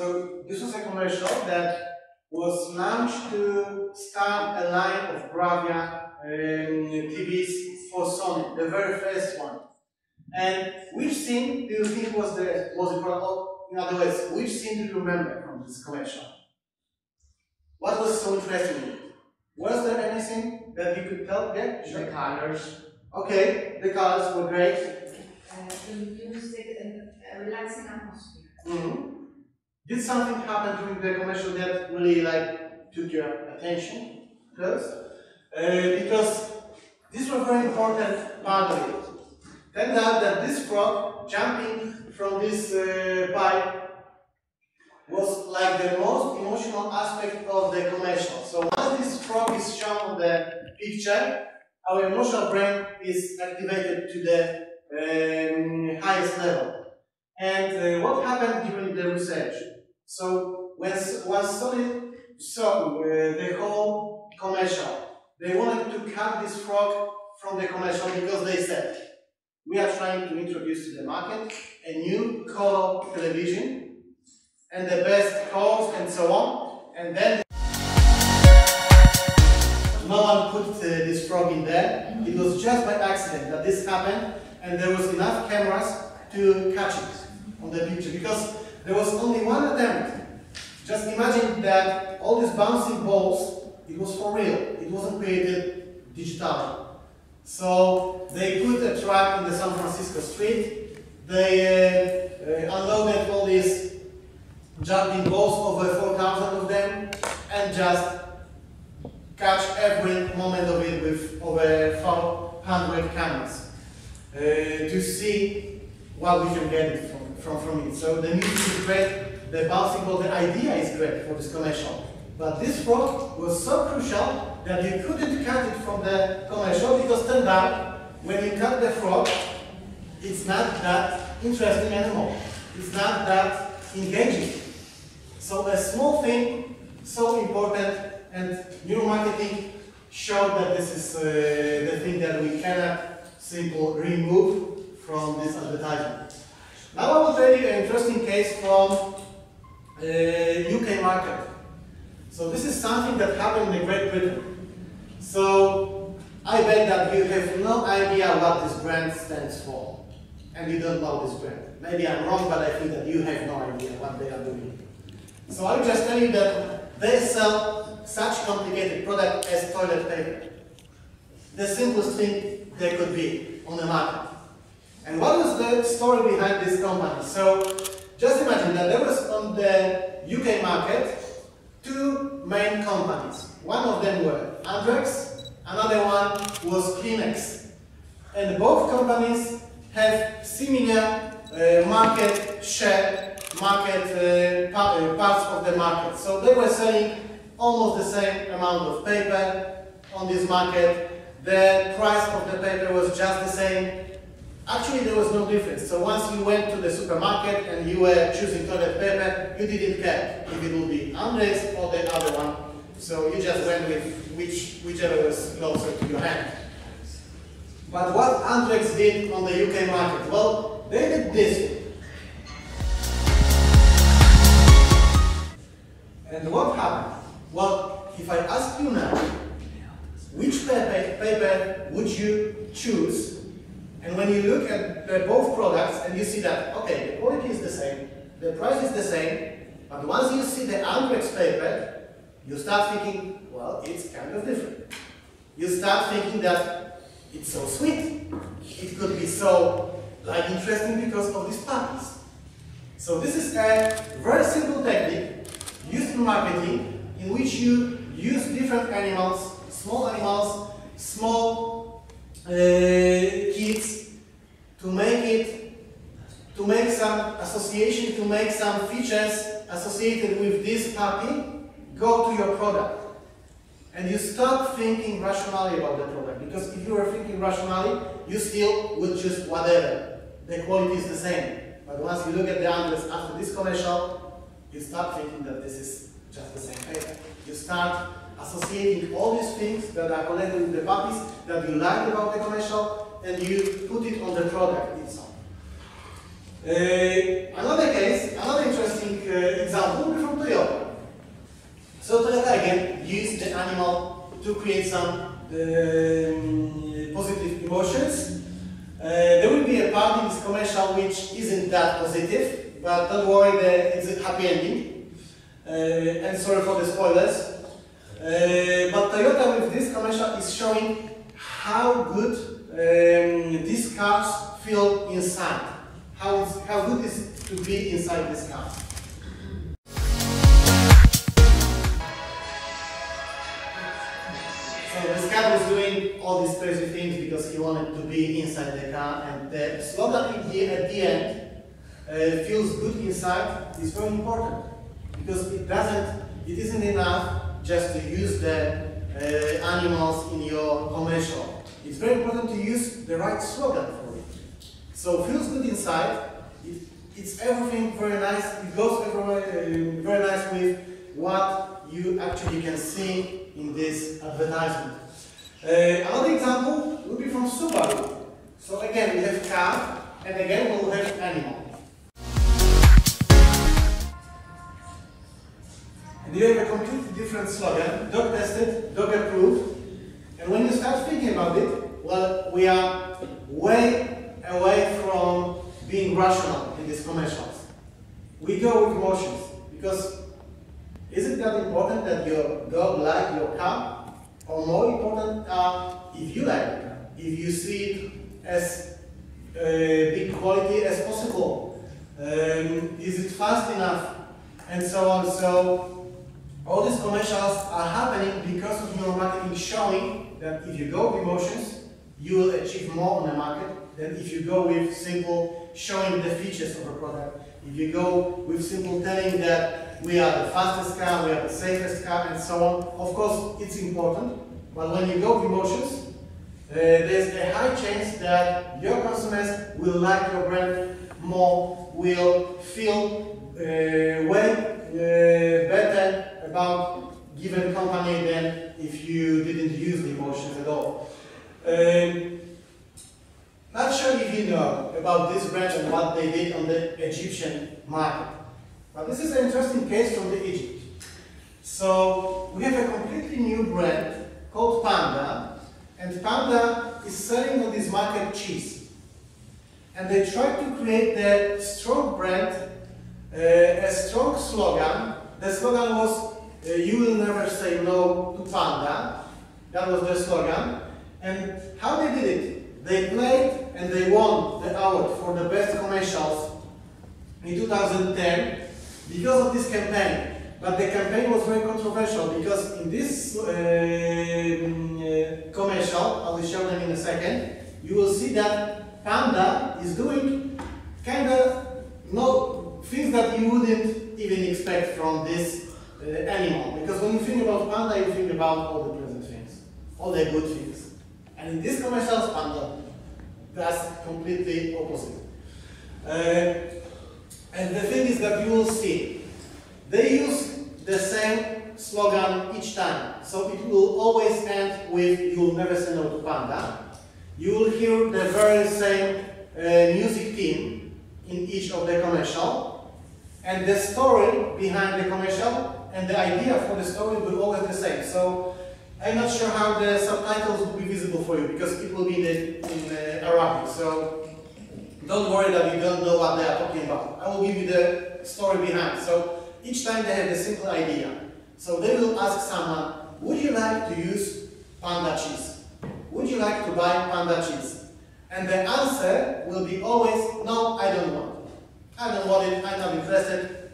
So this was a commercial that was launched to start a line of Bravia TVs for Sony, the very first one. And which scene do you think was the important? In other words, which scene do you remember from this commercial? What was so interesting in it? Was there anything that you could tell? Yeah, sure. The colors. Okay, the colors were great. The music and a relaxing atmosphere. Mm-hmm. Did something happen during the commercial that really took your attention first? Because this was a very important part of it. Turned out that this frog jumping from this pipe was like the most emotional aspect of the commercial. So once this frog is shown on the picture, our emotional brain is activated to the highest level. And what happened during the research? So when Sony saw the whole commercial, they wanted to cut this frog from the commercial because they said, we are trying to introduce to the market a new color television and the best colors and so on. And then no one put this frog in there. It was just by accident that this happened, and there was enough cameras to catch it on the picture because there was only one attempt. Just imagine that all these bouncing balls, it was for real. It wasn't created digitally. So they put a truck in the San Francisco street. They unloaded all these jumping balls, over 4,000 of them, and just catch every moment of it with over 400 cameras to see what we can get from it. So the music is great, the bouncing ball, the idea is great for this commercial. But this frog was so crucial that you couldn't cut it from the commercial because turned out when you cut the frog, it's not that interesting anymore. It's not that engaging. So a small thing, so important, and neuromarketing showed that this is the thing that we cannot simply remove from this advertisement. Now I will tell you an interesting case from UK market. So this is something that happened in Great Britain. So I bet that you have no idea what this brand stands for, and you don't know this brand. Maybe I'm wrong, but I think that you have no idea what they are doing. So I will just tell you that they sell such complicated product as toilet paper. The simplest thing there could be on the market. And what was the story behind this company? So just imagine that there was on the UK market two main companies. One of them were Andrex, another one was Kleenex. And both companies have similar market share, parts of the market. So they were selling almost the same amount of paper on this market. The price of the paper was just the same. Actually, there was no difference. So once you went to the supermarket and you were choosing toilet paper, you didn't care if it would be Andrex or the other one. So you just went with whichever was closer to your hand. But what Andrex did on the UK market? Well, they did this. And what happened? Well, if I ask you now, which paper would you choose? And when you look at both products and you see that, okay, the quality is the same, the price is the same, but once you see the Andrex paper, you start thinking, well, it's kind of different. You start thinking that it's so sweet. It could be so interesting because of these puppies. So this is a very simple technique used in marketing in which you use different animals, small kids, to make some association, to make some features associated with this puppy go to your product. And you stop thinking rationally about the product, because if you were thinking rationally, you still would choose whatever. The quality is the same. But once you look at the Andrex after this commercial, you start thinking that this is just the same paper. You start associating all these things that are connected with the puppies that you like about the commercial, and you put it on the product itself. Another case, another interesting example will be from Toyota. So Toyota again used the animal to create some positive emotions. There will be a part in this commercial which isn't that positive, but don't worry, it's a happy ending. And sorry for the spoilers. But Toyota with this commercial is showing how good these cars feel inside. How good is it to be inside this car. So this car was doing all these crazy things because he wanted to be inside the car, and the slogan at the end, feels good inside, is very important, because it isn't enough just to use the animals in your commercial. It's very important to use the right slogan for it. So feels good inside, it's everything very nice, it goes everywhere, very nice with what you actually can see in this advertisement. Another example will be from Subaru. So again we have car, and again we'll have animal. And you have a completely different slogan, dog tested, dog approved. And when you start thinking about it, well, we are way away from being rational in these commercials. We go with emotions, because is it that important that your dog likes your car? Or more important, if you like the car, if you see it as big quality as possible, is it fast enough, and so on. So all these commercials are happening because of neuromarketing showing that if you go with emotions, you will achieve more on the market than if you go with simple showing the features of a product. If you go with simple telling that we are the fastest car, we are the safest car, and so on, of course it's important, but when you go with emotions, there's a high chance that your consumers will like your brand more, will feel way better about given company than if you didn't use the emotions at all. Not sure if you know about this brand and what they did on the Egyptian market, but this is an interesting case from the Egypt. So we have a completely new brand called Panda, and Panda is selling on this market cheese. And they tried to create the strong brand, a strong slogan. The slogan was, you will never say no to Panda. That was the slogan. And how they did it? They played and they won the award for the best commercials in 2010 because of this campaign. But the campaign was very controversial because in this commercial, I will show them in a second, you will see that Panda is doing kind of things that you wouldn't even expect from this animal. Because when you think about Panda, you think about all the pleasant things, all the good things. And in this commercials, Panda does completely opposite. And the thing is that you will see, they use the same slogan each time. So it will always end with, you will never say no to Panda. You will hear the very same music theme in each of the commercial. And the story behind the commercial and the idea for the story will always be the same. So I'm not sure how the subtitles will be visible for you because it will be in Arabic. So don't worry that you don't know what they are talking about. I will give you the story behind. So each time they have a simple idea. So they will ask someone, would you like to use Panda cheese? Would you like to buy Panda cheese? And the answer will be always, no, I don't want it. I don't want it, I'm not interested.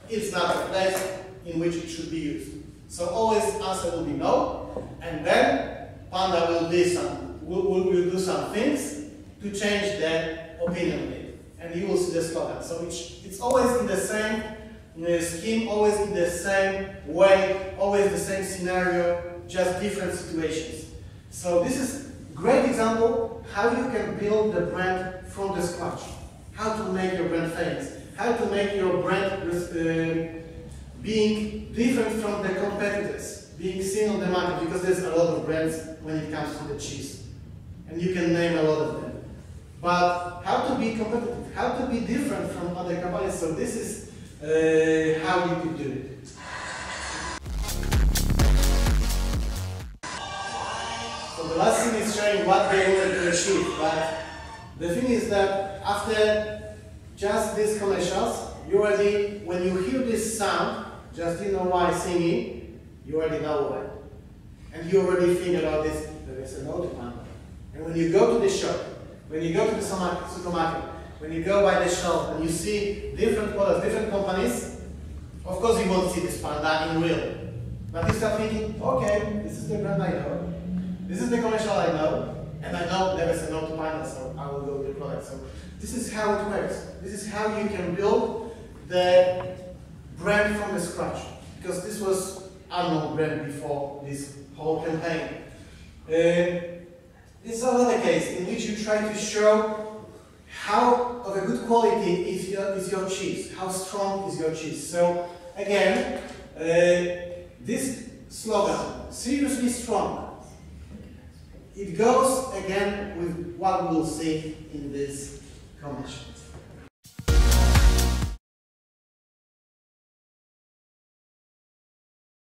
It's not a place in which it should be used. So always answer will be no, and then Panda will do some things to change their opinion on it. And you will see the slogan. So it's always in the same scheme, always in the same way, always the same scenario, just different situations. So this is a great example how you can build the brand from the scratch. How to make your brand famous. How to make your brand being different from the competitors, being seen on the market, because there's a lot of brands when it comes to the cheese. And you can name a lot of them. But how to be competitive, how to be different from other companies. So this is how you could do it. So the last thing is showing what they wanted to achieve, but the thing is that after just these commercials, you already, when you hear this sound, just you know why singing, you already know why. And you already think about this, there is a note one. And when you go to the shop, when you go to the supermarket, when you go by the shelf and you see different products, different companies, of course you won't see this panda in real. But you start thinking, okay, this is the brand I know, this is the commercial I know, and I know there is a no to panda, so I will go with the product. So this is how it works. This is how you can build the brand from the scratch. Because this was unknown brand before this whole campaign. This is another case in which you try to show how of a good quality is your cheese, how strong is your cheese. So again, this slogan, seriously strong, it goes again with what we'll see in this commercial.